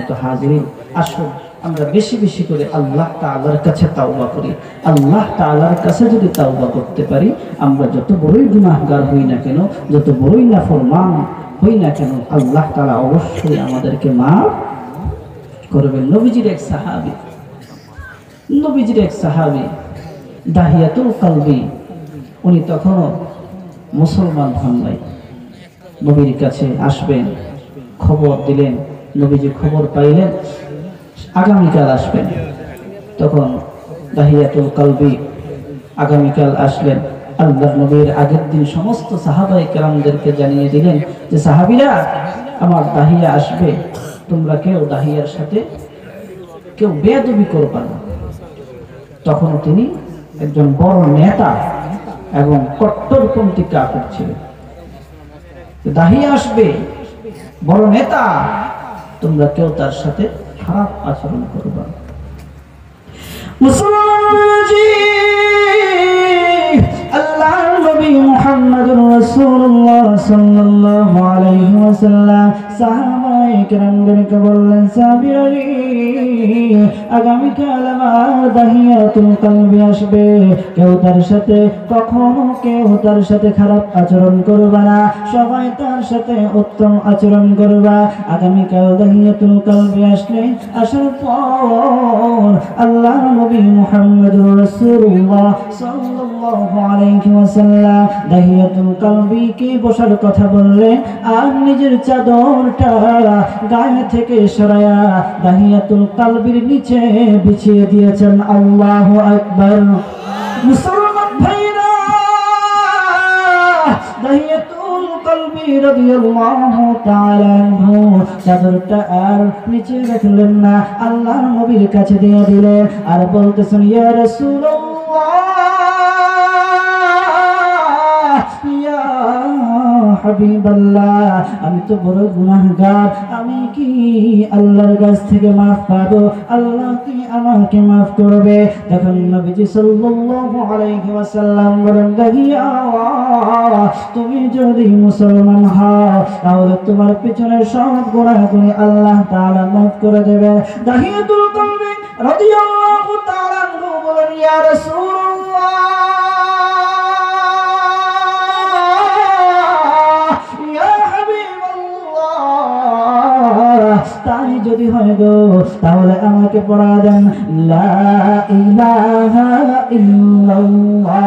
তো হাজিরিন, আসুন আমরা বেশি বেশি করে আল্লাহ তাআলার কাছে তাওবা করি। আল্লাহ তাআলার কাছে যদি তাওবা করতে পারি, আমরা যত বড়ই গুনাহগার হই না কেন, যত বড়ই নাফরমান হই না কেন, আল্লাহ তাআলা অবশ্যই আমাদেরকে মাফ করবেন। নবীজির এক সাহাবী দাহিয়াতুল কলবি, উনি তখনও মুসলমান হন নাই। নবীর কাছে আসবেন, খবর দিলেন, নবীজি খবর পাইলেন আগামীকাল আসবেন। তখন দাহিয়াতুল কলবি আগামীকাল আসলেন। আল্লাহর নবীর আগের দিন সমস্ত সাহাবায়ে কেরামদেরকে জানিয়ে দিলেন যে সাহাবীরা, আমার দাহিয়া আসবে, তোমরা কেউ দাহিয়ার সাথে কেউ বেয়াদবি করবে না। তখন তিনি একজন বড় নেতা এবং কট্টরপন্থী কাফের ছিলেন। দাহিয়া আসবে, বড় নেতা, তোমরা কেউ তার সাথে খারাপ আচরণ করবা। মুসলমানজি, আল্লাহর নবী মুহাম্মদুর রাসূলুল্লাহ সাল্লাল্লাহু আলাইহি ওয়াসাল্লাম সাহাবায়ে কেরামদেরকে বললেন, সাহাবীরা, আগামীকাল আমার দাহিয়াতুল কলবি আসবে, কেউ তার সাথে কখনো কেউ তার সাথে খারাপ আচরণ করবা না, সবাই তার সাথে উত্তম আচরণ করবা। আগামীকাল দাহিয়াতুল কলবি আসলে, আসার পর আল্লাহর নবী মুহাম্মদুর রাসূলুল্লাহ সাল্লাল্লাহু আলাইহি ওয়াসাল্লাম দাহিয়াতুল কলবিকে বসার কথা বললেন, আর নিজের চাদরটা গায়ে থেকে সরায়া দাহিয়াতুল কলবির নিচে বিছিয়ে দিয়েছেন। আল্লাহু আকবার। মুসলমান ভাইরা, দাহিয়াতুল কলবি রাদিয়াল্লাহু তাআলা আনহু চাদরটা আর নিচে রাখলেন না, আল্লাহর নবীর কাছে দিয়ে দিলেন, আর বলতেছেন, ইয়া রাসূলুল্লাহ, ইয়া হাবিবাল্লাহ, আমি তো বড় গুনাহগার, আমি কি আল্লাহর কাছ থেকে মাফ পাবো? আল্লাহ কি আমাকে মাফ করবে? তখন নবীজি সাল্লাল্লাহু আলাইহি ওয়াসাল্লাম বলেন, দাহিয়া, তুমি যদি মুসলমান হও তাহলে তোমার পিছনের সব গুনাহগুলি আল্লাহ তাআলা মাফ করে দেবে। দাহিয়াতুল কলবি রাদিয়াল্লাহু তাআলা আনহু বলেন, ইয়া রাসূলুল্লাহ, তাই যদি হয় গো তাহলে আমাকে পড়া দেন, লা ইলাহা ইল্লাল্লাহ,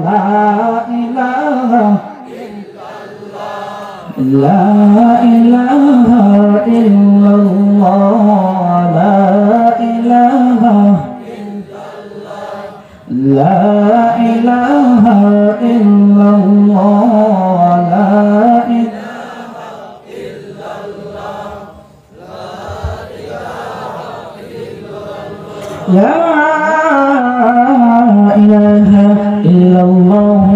লা ইলাহা ইল্লাল্লাহ, লা ইলাহা ইল্লাল্লাহ, লা ইলাহা ইল্লাল্লাহ, লা ইলাহা ইল্লাল্লাহ, লা لا إله إلا الله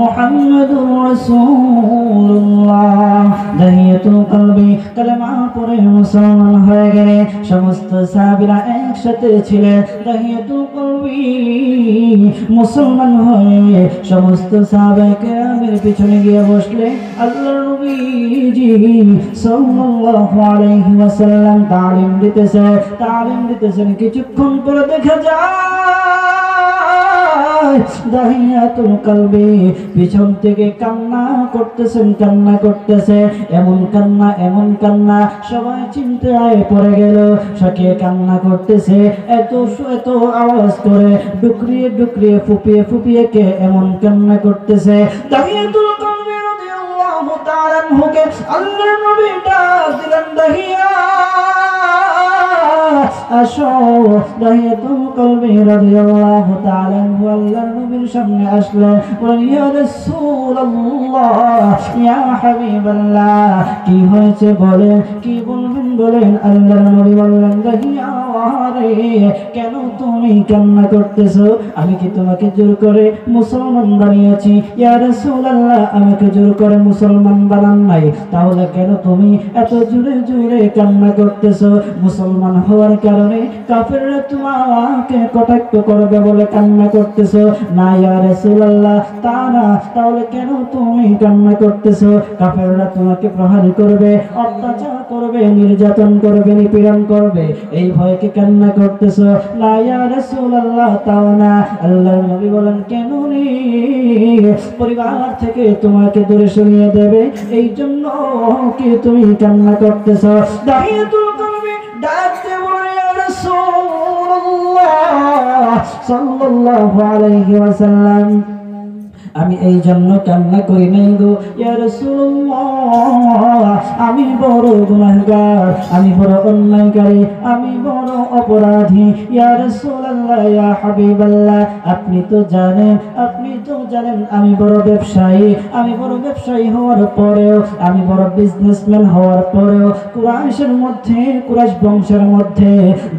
محمد رسول الله। দাহিয়াতুল কলবি কালেমা পড়ে মুসলমান হয়ে গেলে সমস্ত সাহাবীরা একসাথে ছিলেন। দাহিয়াতুল কলবি মুসলমান হয়ে সমস্ত সাহাবায়ে কেরামের পিছনে গিয়ে বসলে আল্লাহর নবীজি সাল্লাল্লাহু আলাইহি ওয়াসাল্লাম তালিম দিতেছেন। কিছুক্ষণ পরে দেখা যায় দাহিয়াতুল কলবি পিছন থেকে কান্না করতেছে, এমন কান্না সবাই চিন্তায় পড়ে গেল। সে কান্না করতেছে এত আওয়াজ করে, ডুকরিয়ে ফুপিয়ে কে এমন কান্না করতেছে। দাহিয়াতুল কলবি রাদিয়াল্লাহু তাআলা আনহুকে আল্লাহর নবী ডাক দিলেন, দাহিয়া আসো। দাহিয়াতুল কলবি রাদিয়াল্লাহু তাআলা আনহু আল্লাহর নবীর সামনে আসলেন, বলেন, ইয়া রাসূলুল্লাহ, ইয়া হাবিবাল্লাহ, কি হয়েছে বলেন, কি বলবেন বলেন। আল্লাহর নবী বললেন, দাহিয়া রে, কেন তুমি কান্না করতেছো? আমি কি তোমাকে জোর করে মুসলমান বানিয়েছি? ইয়া রাসূলুল্লাহ, আমাকে জোর করে মুসলমান বানান নাই, তাহলে কেন তুমি এত জোরে কান্না করতেছো? মুসলমান হওয়ার কারণে কাফেররা তোমাকে কটাক্ষ করবে বলে কান্না করতেছো? না ইয়া রাসূলুল্লাহ, তা না, তাহলে কেন তুমি কান্না করতেছো? কাফেররা তোমাকে প্রহার করবে, অত্যাচার করবে, নির্যাতন নির্যাতন করবে, নিপীড়ন করবে, এই ভয়কে কান্না করতেছো? না ইয়া রাসূলুল্লাহ, তাও না। আল্লাহর নবী বলেন, কেন রে? পরিবার থেকে তোমাকে দূরে সরিয়ে দেবে, এই জন্য কি তুমি কান্না করতেছো? দাহিয়াতুল কলবি ডাকতে বলে, ইয়া রাসূলুল্লাহ সাল্লাল্লাহু আলাইহি ওয়াসাল্লাম, আমি এই জন্য কান্না করি নাই গো ইয়া রাসূলুল্লাহ, আমি বড় গুনাহগার, আমি বড় অন্যায়কারী, আমি বড় অপরাধী। ইয়া রাসূলুল্লাহ, ইয়া হাবিবাল্লাহ, আপনি তো জানেন আমি বড় ব্যবসায়ী, আমি বড় ব্যবসায়ী হওয়ার পরেও, আমি বড় বিজনেসম্যান হওয়ার পরেও, কুরাইশের মধ্যে, কুরাইশ বংশের মধ্যে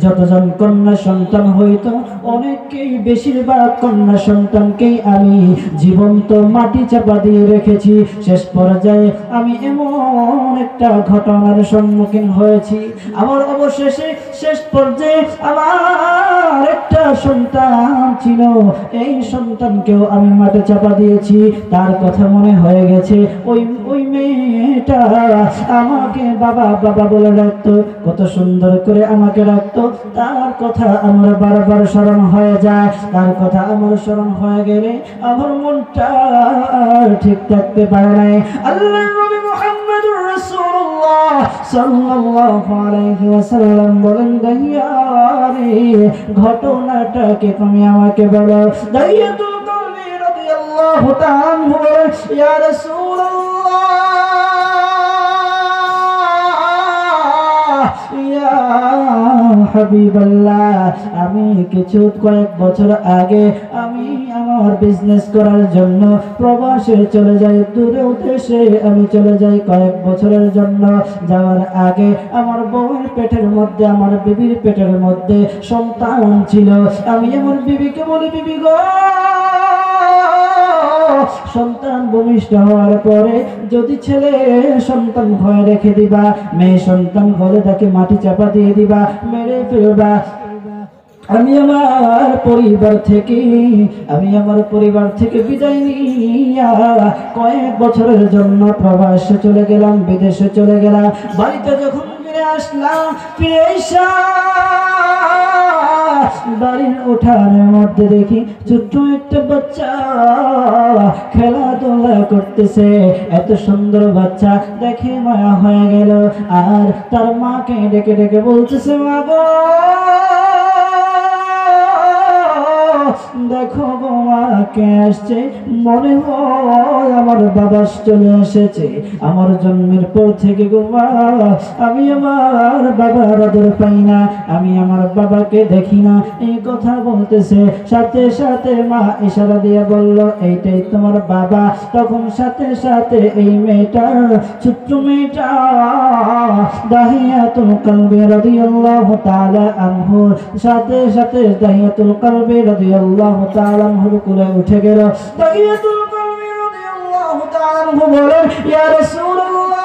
যতজন কন্যা সন্তান হইতো, অনেককেই, বেশিরভাগ কন্যা সন্তানকেই আমি জীবন্ত মাটি চাপা দিয়ে রেখেছি। শেষ পর্যায়ে আমি এমন একটা ঘটনার সম্মুখীন হয়েছি, আমার অবশেষে শেষ পর্যায়ে আমার একটা সন্তান ছিল, এই সন্তানকেও আমি মাটি চাপা দিয়েছি। তার কথা মনে হয়ে গেছে, ওই মেয়েটা আমাকে বাবা বাবা বলে ডাকতো, কত সুন্দর করে আমাকে ডাকতো। তার কথা আমার বারবার স্মরণ হয়ে যায়, তার কথা আমার স্মরণ হয়ে গেলে আমার মনটা ঠিক থাকতে পারে নাই। আল্লাহর নবী মুহাম্মদুর রাসূলুল্লাহ সাল্লাল্লাহু আলাইহি ওয়াসাল্লাম বলেন, দাহিয়া রে, ঘটনাটাকে তুমি আমাকে বলো। দাহিয়াতুল কলবি রাদিয়াল্লাহু তাআলা আনহু বলেন, ইয়া রাসূলুল্লাহ, ইয়া হাবিবাল্লাহ, আমি কয়েক বছর আগে আমি আমার বিজনেস করার জন্য প্রবাসে চলে যাই, দূরেও দেশে আমি চলে যাই কয়েক বছরের জন্য। যাওয়ার আগে আমার বউয়ের পেটের মধ্যে, আমার বিবির পেটের মধ্যে সন্তান ছিল। আমি আমার বিবিকে বলি, বিবি গো, সন্তান ভূমিষ্ঠ হওয়ার পরে যদি ছেলে সন্তান ভয় রেখে দিবা, মেয়ে সন্তান হলে তাকে মাটি চাপা দিয়ে দিবা, মেরে ফেলবা। আমি আমার পরিবার থেকে বিদায় নিয়া কয়েক বছরের জন্য প্রবাসে চলে গেলাম, বিদেশে চলে গেলাম। বাড়িতে যখন ফিরে আসলাম, ফিরে এসে বাড়ির উঠানের মধ্যে দেখি ছোট্ট একটা বাচ্চা খেলাধুলা করতেছে। এত সুন্দর বাচ্চা দেখে মায়া হয়ে গেল, আর তার মাকে ডেকে ডেকে বলতেছে, মা গো, দেখো বৌমা কে আসছে, মনে হয় আমার বাবা চলে এসেছে। আমার জন্মের পর থেকে গো মা, আমি আমার বাবার আদর পাই না, আমি আমার বাবাকে দেখি না। এই কথা বলতেছে, সাথে সাথে মা ইশারা দিয়ে বলল, এইটাই তোমার বাবা। তখন সাথে সাথে এই মেয়েটা, ছোট্ট মেয়েটা, দাহিয়াতুল কলবি রাদিয়াল্লাহু তাআলা আনহু, সাথে সাথে দাহিয়াতুল কলবি রাদিয়াল্লাহু তাআলা আনহু কোলে উঠে গেল। দাহিয়াতুল কলবি রাদিয়াল্লাহু তাআলা আনহু বলেন, ইয়া রাসূলুল্লাহ,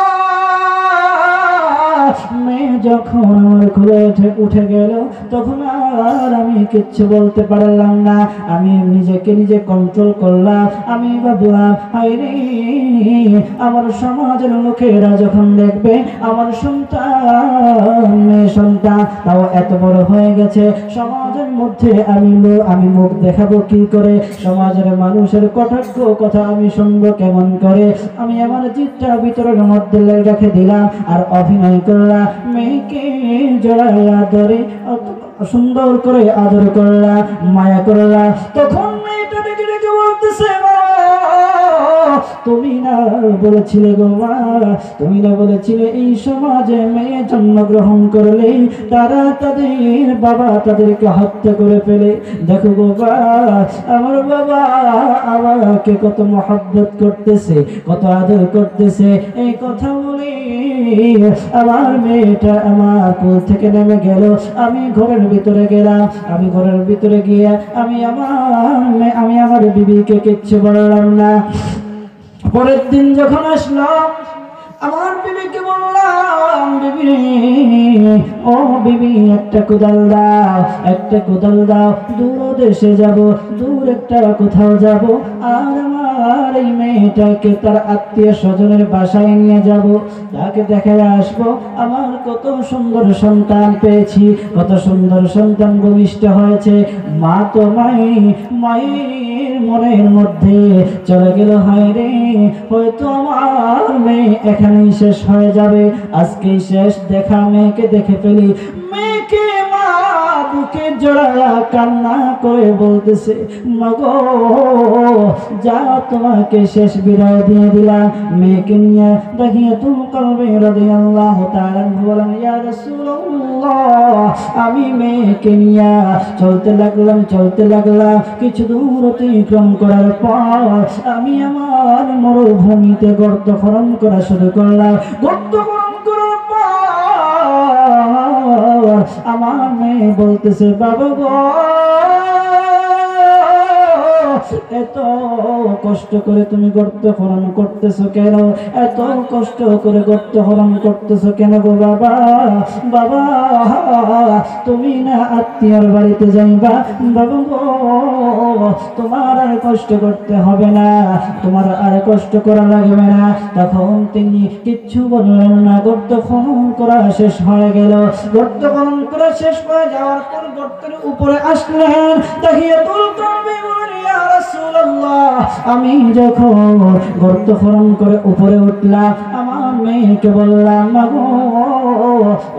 মেয়ে যখন আমার কোলে উঠে গেল, তখন আর আমি কিচ্ছু বলতে পারলাম না। আমি নিজেকে নিজে কন্ট্রোল করলাম। আমি ভাবলাম, হায়রে, আমার সমাজের লোকেরা যখন দেখবে আমার সন্তান, মেয়ে সন্তান, তাও এত বড় হয়ে গেছে, সমাজের মধ্যে আমি মুখ দেখাবো কি করে? সমাজের মানুষের কটাক্ষ কথা আমি শুনবো কেমন করে? আমি আমার চিত্রা ভিতরের মধ্যে রেখে দিলাম, আর অভিনয় করলাম, মেয়েকে জড়াইয়া ধরে সুন্দর করে আদর করলাম, মায়া করলাম। তখন মেয়েটা ডেকে ডেকে বলতেছে, তুমি না বলেছিলে গো মা, তুমি না বলেছিলে এই সমাজে মেয়ে জন্মগ্রহণ করলেই তারা তাদের বাবা তাদেরকে হত্যা করে ফেলে। দেখো গো মা, আমার বাবা আমাকে কত মহব্বত করতেছে, কত আদর করতেছে। এই কথা বলে আমার মেয়েটা আমার কোল থেকে নেমে গেল। আমি ঘরের ভিতরে গেলাম। আমি ঘরের ভিতরে গিয়ে আমি আমার বিবিকে কিচ্ছু বললাম না। পরের দিন যখন আসলাম, আমার বিবিকে বললাম, বিবি, ও বিবি, একটা কোদাল দাও, একটা কোদাল দাও, দূর দেশে যাব, দূর একটা কোথাও যাব, আর আমার আমার এই মেয়েটাকে তার আত্মীয় স্বজনের বাসায় নিয়ে যাব, তাকে দেখে আসবো আমার কত সুন্দর সন্তান পেয়েছি, কত সুন্দর সন্তান ভূমিষ্ঠ হয়েছে। মা তো মায়ের মনের মধ্যে চলে গেল, হায় রে হয়তো আমার মেয়ে এখানেই শেষ হয়ে যাবে, আজকেই শেষ দেখা, মেয়েকে দেখে ফেলি। মেয়েকে মা বুকে জড়ায়া কান্না করে বলতেছে, মাগো যা তোমাকে শেষ বিদায় দিয়ে দিলাম। মেয়েকে নিয়ে দাহিয়াতুল কলবি রাদিয়াল্লাহু তাআলা বলেন, ইয়া রাসূলুল্লাহ, আমি মেয়েকে নিয়ে চলতে লাগলাম। কিছু দূর অতিক্রম করার পর আমি আমার মরুভূমিতে গর্ত খনন করা শুরু করলাম। গর্ত খনন করার পর আমার মেয়ে বলতেছে, বাবা গো এত কষ্ট করে তুমি গর্ত খনন করতেছো কেন? এত কষ্ট করে গর্ত খনন করতেছো কেন গো বাবা? বাবা তুমি না আত্মীয়র বাড়িতে যাইবা, বাবা গো তোমার আর কষ্ট করতে হবে না, তোমার আর কষ্ট করা লাগবে না। তখন তিনি কিচ্ছু বললেন না। গর্ত খনন করা শেষ হয়ে গেল। গর্ত খনন করা শেষ হয়ে যাওয়ার পর গর্তের উপরে আসলেন। তাহিয়াতুল কলবি বলেন, ইয়া রাসূলুল্লাহ, আমি যখন গর্ত খনন করে উপরে উঠলাম, আমার মেয়েকে বললাম, মাগো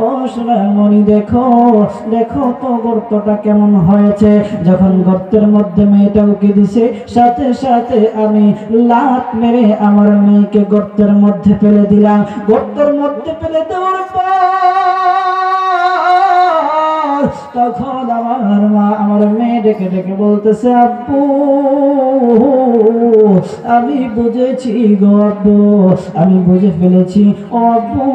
ও সোনামণি দেখো তো গর্তটা কেমন হয়েছে। যখন গর্তের মধ্যে মেয়েটা উকি দিছে, সাথে সাথে আমি লাত মেরে আমার মেয়েকে গর্তের মধ্যে ফেলে দিলাম। গর্তের মধ্যে ফেলে দেওয়ার পর তখন আমার মা আমার মেয়ে ডেকে ডেকে বলতেছে, আব্বু আমি বুঝেছি গো আব্বু, আমি বুঝে ফেলেছি। ও আব্বু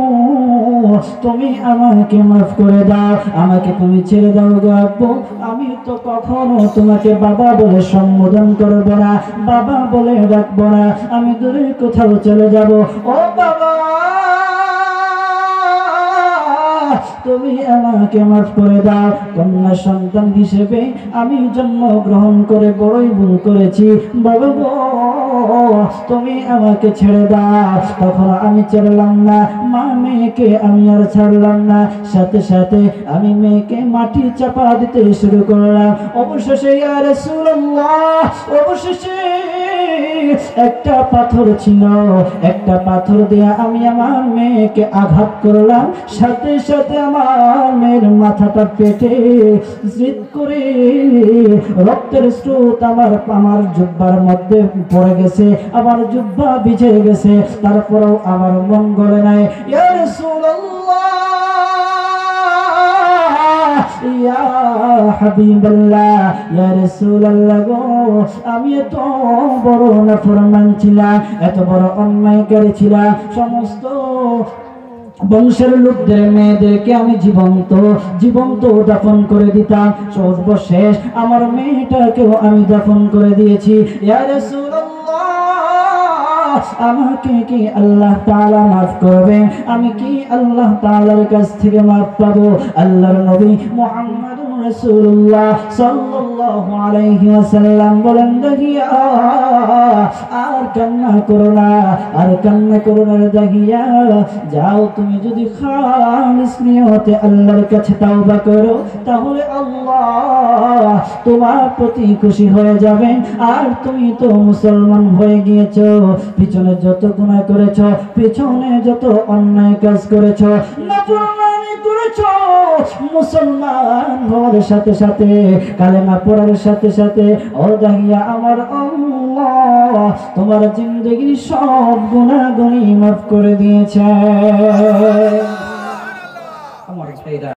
তুমি আমাকে মাফ করে দাও, আমাকে তুমি ছেড়ে দাও গো আব্বু। আমি তো কখনো তোমাকে বাবা বলে সম্বোধন করবো না, বাবা বলে ডাকবো না, আমি দূরে কোথাও চলে যাব। ও বাবা তুমি আমাকে মাফ করে দাও, কন্যা সন্তান হিসেবে আমি জন্মগ্রহণ করে বড়ই ভুল করেছি, বাবা গো তুমি আমাকে ছেড়ে দাও। তখন আমি ছাড়লাম না, মা মেয়েকে আমি আর ছাড়লাম না। সাথে সাথে আমি মেয়েকে মাটি চাপা দিতে শুরু করলাম। অবশেষে ইয়া রাসূলুল্লাহ, অবশেষে একটা পাথর ছিল, একটা পাথর দিয়ে আমি আমার মেয়েকে আঘাত করলাম। সাথে সাথে আমার মেয়ের মাথাটা পেটে জিদ করে রক্তের স্রোত আমার জুব্বার মধ্যে পড়ে গেছে, আমার জুব্বা ভিজে গেছে, তারপরেও আমার মন গলে নাই। ইয়া রাসূলুল্লাহ, ইয়া হাবিবাল্লাহ, ইয়া রাসূলুল্লাহ গো, আমি এত বড় নাফরমান ছিলাম, এত বড় অন্যায়কারী ছিলাম, সমস্ত বংশের লোকদের মেয়েদেরকে আমি জীবন্ত দাফন করে দিতাম। সর্বশেষ আমার মেয়েটাকেও আমি দাফন করে দিয়েছি। ইয়া রাসূলুল্লাহ, আমাকে কি আল্লাহ তাআলা মাফ করবেন? আমি কি আল্লাহ তাআলার কাছ থেকে মাফ পাবো? আল্লাহর নবী মুহাম্মদুর রাসূলুল্লাহ সাল্লাল্লাহু আলাইহি ওয়াসাল্লাম বলেন, দাহিয়া আর কান্না করো না, আর কান্না করো না দাহিয়া, যাও তুমি যদি খালিস নিয়তে আল্লাহর কাছে তাওবা করো, তাহলে আল্লাহ তোমার প্রতি খুশি হয়ে যাবেন। আর তুমি তো মুসলমান হয়ে গিয়েছো, পিছনে যত গুনাহ করেছো, পিছনে যত অন্যায় কাজ করেছো, নাফরমানি করেছো, মুসলমান হওয়ার সাথে সাথে, কালেমা পড়ার সাথে সাথে, ও দাহিয়া আমার আল্লাহ তোমার জিন্দেগির সব গুনাহগুনি মাফ করে দিয়েছে। আমার ভাইরা